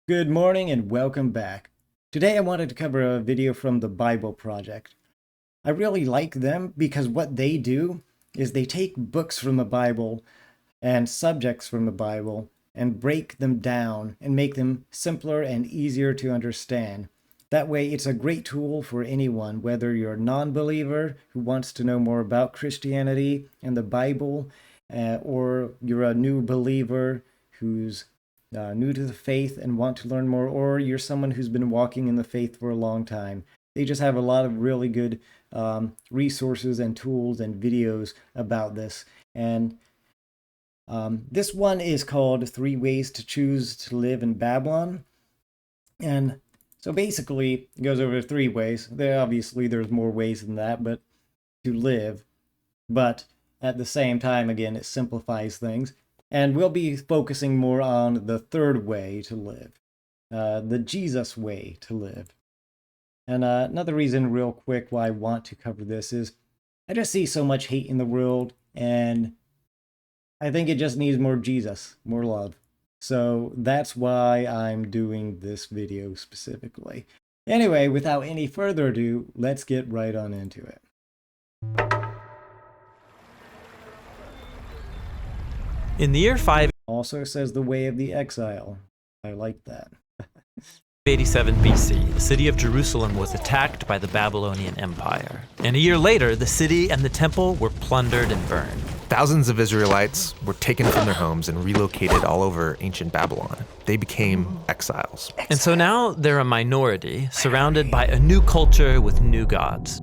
Good morning and welcome back. Today I wanted to cover a video from the Bible Project. I really like them because what they do is they take books from the Bible and subjects from the Bible and break them down and make them simpler and easier to understand. That way, it's a great tool for anyone, whether you're a non-believer who wants to know more about Christianity and the Bible, or you're a new believer who's new to the faith and want to learn more, or you're someone who's been walking in the faith for a long time. They just have a lot of really good resources and tools and videos about this. And this one is called 3 Ways to Choose to Live in Babylon. And so basically, it goes over 3 ways. There's more ways than that, but to live. But at the same time, again, it simplifies things. And we'll be focusing more on the third way to live, the Jesus way to live. And another reason, real quick, why I want to cover this is I just see so much hate in the world, and I think it just needs more Jesus, more love. So that's why I'm doing this video specifically. Anyway, without any further ado, let's get right on into it. In the year Also says the way of the exile. I like that. 587 BC, the city of Jerusalem was attacked by the Babylonian Empire. And a year later, the city and the temple were plundered and burned. Thousands of Israelites were taken from their homes and relocated all over ancient Babylon. They became exiles. And so now they're a minority, surrounded by a new culture with new gods.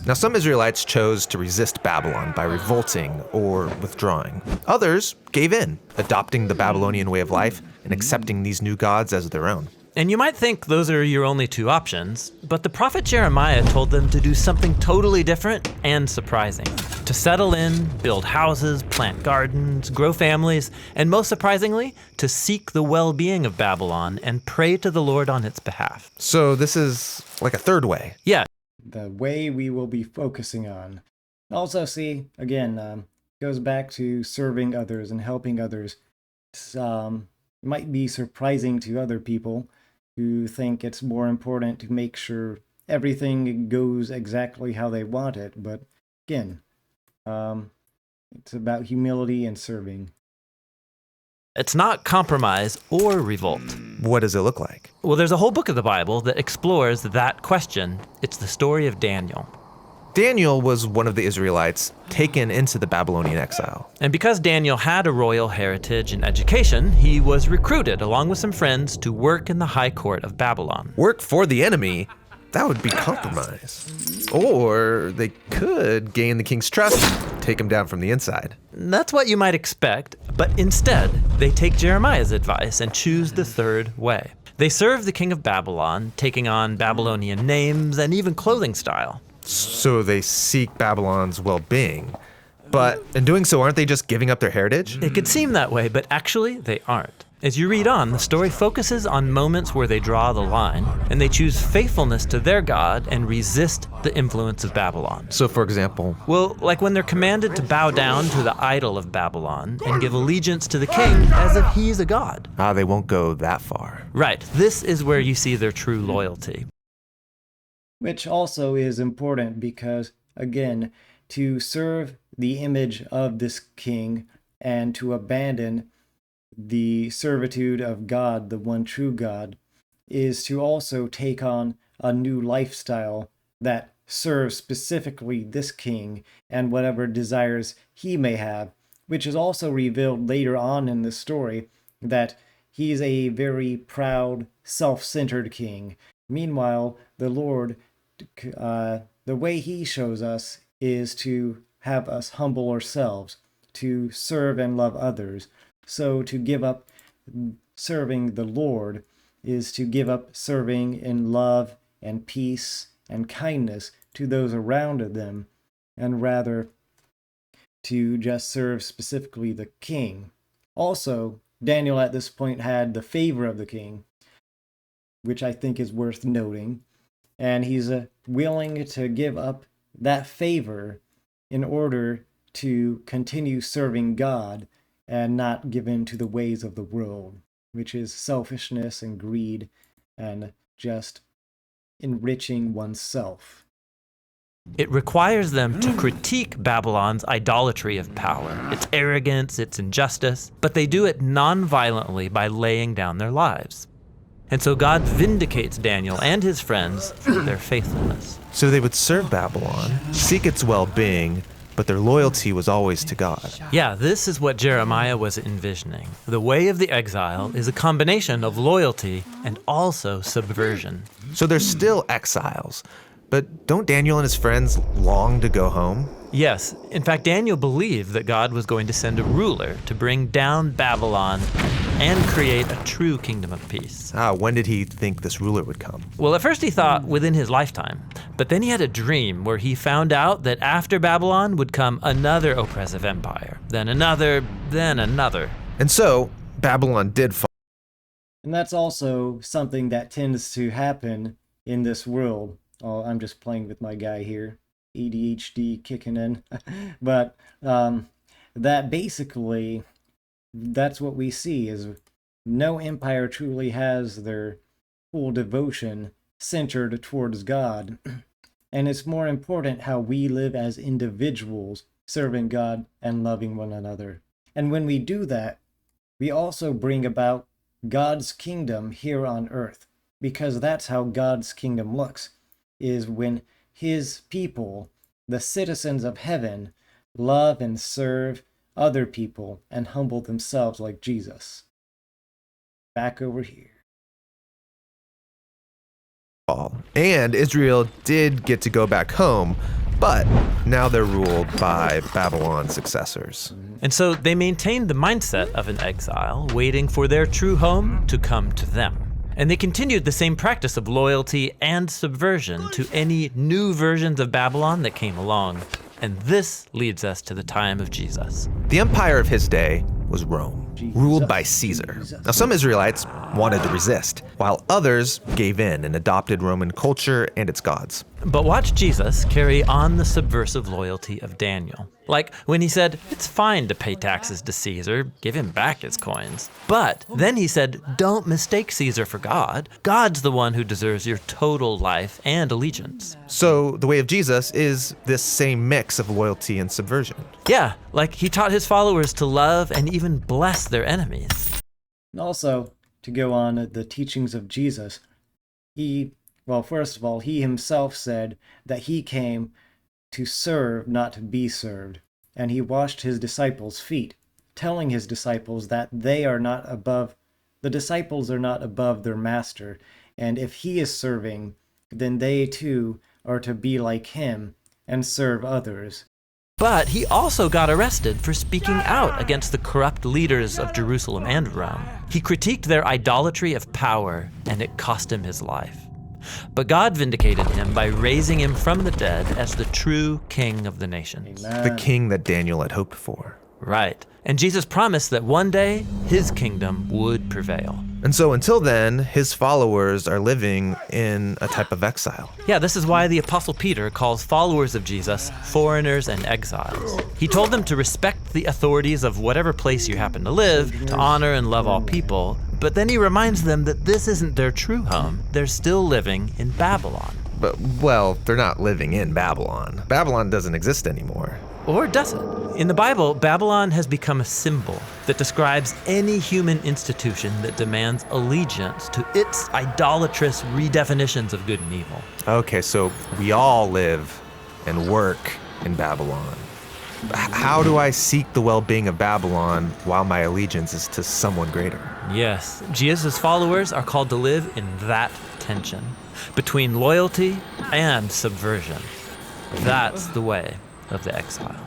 Now, some Israelites chose to resist Babylon by revolting or withdrawing. Others gave in, adopting the Babylonian way of life and accepting these new gods as their own. And you might think those are your only two options, but the prophet Jeremiah told them to do something totally different and surprising. To settle in, build houses, plant gardens, grow families, and most surprisingly, to seek the well-being of Babylon and pray to the Lord on its behalf. So this is like a third way. Yeah. The way we will be focusing on. Also, see, again, goes back to serving others and helping others. Might be surprising to other people who think it's more important to make sure everything goes exactly how they want it. But again, it's about humility and serving. It's not compromise or revolt. What does it look like? Well, there's a whole book of the Bible that explores that question. It's the story of Daniel. Daniel was one of the Israelites taken into the Babylonian exile. And because Daniel had a royal heritage and education, he was recruited along with some friends to work in the high court of Babylon. Work for the enemy? That would be compromise. Or they could gain the king's trust, take him down from the inside. That's what you might expect, but instead, they take Jeremiah's advice and choose the third way. They serve the king of Babylon, taking on Babylonian names and even clothing style. So they seek Babylon's well-being. But in doing so, aren't they just giving up their heritage? It could seem that way, but actually they aren't. As you read on, the story focuses on moments where they draw the line, and they choose faithfulness to their God and resist the influence of Babylon. So for example? Well, like when they're commanded to bow down to the idol of Babylon and give allegiance to the king as if he's a god. They won't go that far. Right, this is where you see their true loyalty. Which also is important because, again, to serve the image of this king and to abandon the servitude of God, the one true God, is to also take on a new lifestyle that serves specifically this king and whatever desires he may have, which is also revealed later on in the story that he's a very proud, self-centered king. Meanwhile, the Lord, the way he shows us is to have us humble ourselves, to serve and love others. So to give up serving the Lord is to give up serving in love and peace and kindness to those around them, and rather to just serve specifically the king. Also, Daniel at this point had the favor of the king, which I think is worth noting, and he's willing to give up that favor in order to continue serving God and not give in to the ways of the world. which is selfishness and greed and just enriching oneself. It requires them to critique Babylon's idolatry of power, its arrogance, its injustice, but they do it non-violently by laying down their lives. And so God vindicates Daniel and his friends for their faithfulness. So they would serve Babylon, seek its well-being, but their loyalty was always to God. Yeah, this is what Jeremiah was envisioning. The way of the exile is a combination of loyalty and also subversion. So they're still exiles. But don't Daniel and his friends long to go home? Yes, in fact, Daniel believed that God was going to send a ruler to bring down Babylon and create a true kingdom of peace. When did he think this ruler would come? Well, at first he thought within his lifetime, but then he had a dream where he found out that after Babylon would come another oppressive empire, then another, then another. And so, Babylon did fall. And that's also something that tends to happen in this world. Oh, I'm just playing with my guy here. ADHD kicking in. But that basically, that's what we see, is no empire truly has their full devotion centered towards God. And it's more important how we live as individuals, serving God and loving one another. And when we do that, we also bring about God's kingdom here on earth, because that's how God's kingdom looks, is when his people, the citizens of heaven, love and serve other people and humble themselves like Jesus. Back over here. And Israel did get to go back home, but now they're ruled by Babylon's successors. And so they maintained the mindset of an exile, waiting for their true home to come to them. And they continued the same practice of loyalty and subversion to any new versions of Babylon that came along. And this leads us to the time of Jesus. The empire of his day was Rome, ruled by Caesar. Now, some Israelites wanted to resist, while others gave in and adopted Roman culture and its gods. But watch Jesus carry on the subversive loyalty of Daniel. Like when he said, it's fine to pay taxes to Caesar, give him back his coins. But then he said, don't mistake Caesar for God. God's the one who deserves your total life and allegiance. So the way of Jesus is this same mix of loyalty and subversion. Yeah, like he taught his followers to love and even bless their enemies. And also, to go on the teachings of Jesus, first of all, he himself said that he came to serve, not to be served. And he washed his disciples' feet, telling his disciples that the disciples are not above their master. And if he is serving, then they too are to be like him and serve others. But he also got arrested for speaking out against the corrupt leaders of Jerusalem and Rome. He critiqued their idolatry of power, and it cost him his life. But God vindicated him by raising him from the dead as the true king of the nations. Amen. The king that Daniel had hoped for. Right. And Jesus promised that one day his kingdom would prevail. And so until then, his followers are living in a type of exile. Yeah, this is why the Apostle Peter calls followers of Jesus foreigners and exiles. He told them to respect the authorities of whatever place you happen to live, to honor and love all people, but then he reminds them that this isn't their true home. They're still living in Babylon. But, well, they're not living in Babylon. Babylon doesn't exist anymore. Or does it? In the Bible, Babylon has become a symbol that describes any human institution that demands allegiance to its idolatrous redefinitions of good and evil. Okay, so we all live and work in Babylon. How do I seek the well-being of Babylon while my allegiance is to someone greater? Yes, Jesus' followers are called to live in that tension between loyalty and subversion. That's the way of the exile.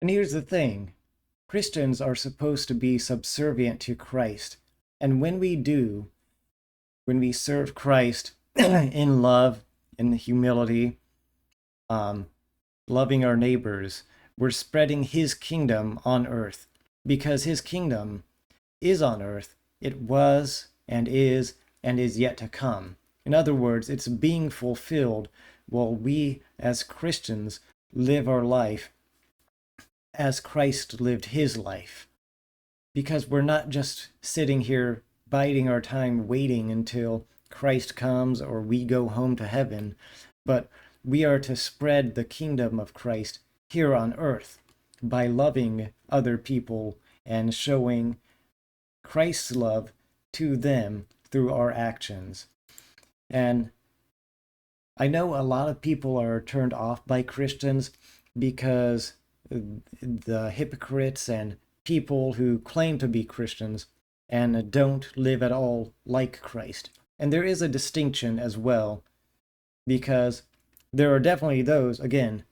And here's the thing. Christians are supposed to be subservient to Christ. And when we serve Christ in love, in humility, loving our neighbors, we're spreading his kingdom on earth. Because his kingdom is on earth. It was and is yet to come. In other words, it's being fulfilled while we as Christians live our life as Christ lived his life. because we're not just sitting here biding our time waiting until Christ comes or we go home to heaven, but we are to spread the kingdom of Christ here on earth by loving other people and showing Christ's love to them through our actions. And I know a lot of people are turned off by Christians because the hypocrites and people who claim to be Christians and don't live at all like Christ. And there is a distinction as well, because there are definitely those, again,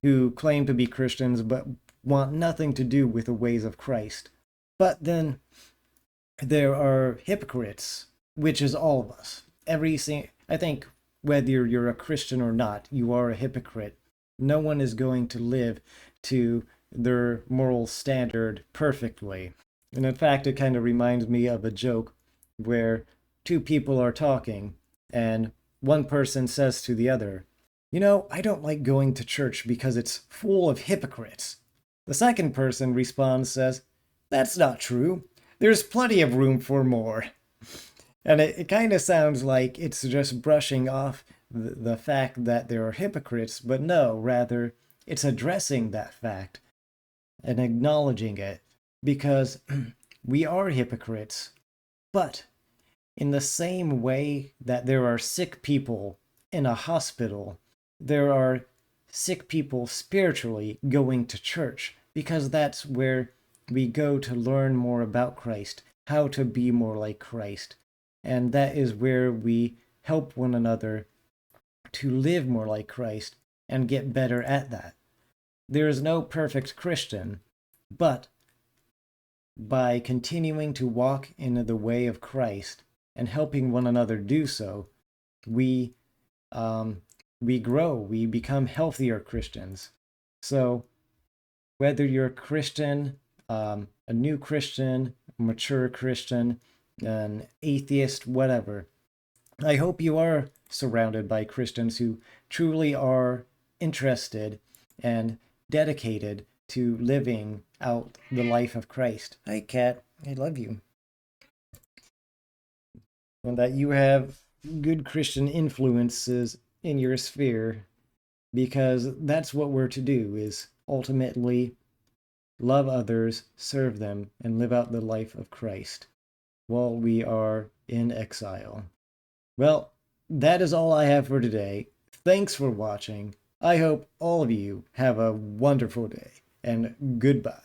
who claim to be Christians but want nothing to do with the ways of Christ. But then there are hypocrites, which is all of us. I think whether you're a Christian or not, you are a hypocrite. No one is going to live to their moral standard perfectly. And in fact, it kind of reminds me of a joke where two people are talking and one person says to the other, "You know, I don't like going to church because it's full of hypocrites." The second person responds, says, "That's not true. There's plenty of room for more." And it kind of sounds like it's just brushing off the fact that there are hypocrites, but no, rather, it's addressing that fact and acknowledging it, because we are hypocrites. But in the same way that there are sick people in a hospital, there are sick people spiritually going to church, because that's where we go to learn more about Christ, how to be more like Christ. And that is where we help one another to live more like Christ and get better at that. There is no perfect Christian, but by continuing to walk in the way of Christ and helping one another do so, we grow, we become healthier Christians. So whether you're a Christian, a new Christian, mature Christian, an atheist, whatever, I hope you are surrounded by Christians who truly are interested and dedicated to living out the life of Christ. Hi, Kat. I love you. And that you have good Christian influences in your sphere, because that's what we're to do, is ultimately love others, serve them, and live out the life of Christ while we are in exile. Well, that is all I have for today. Thanks for watching. I hope all of you have a wonderful day, and goodbye.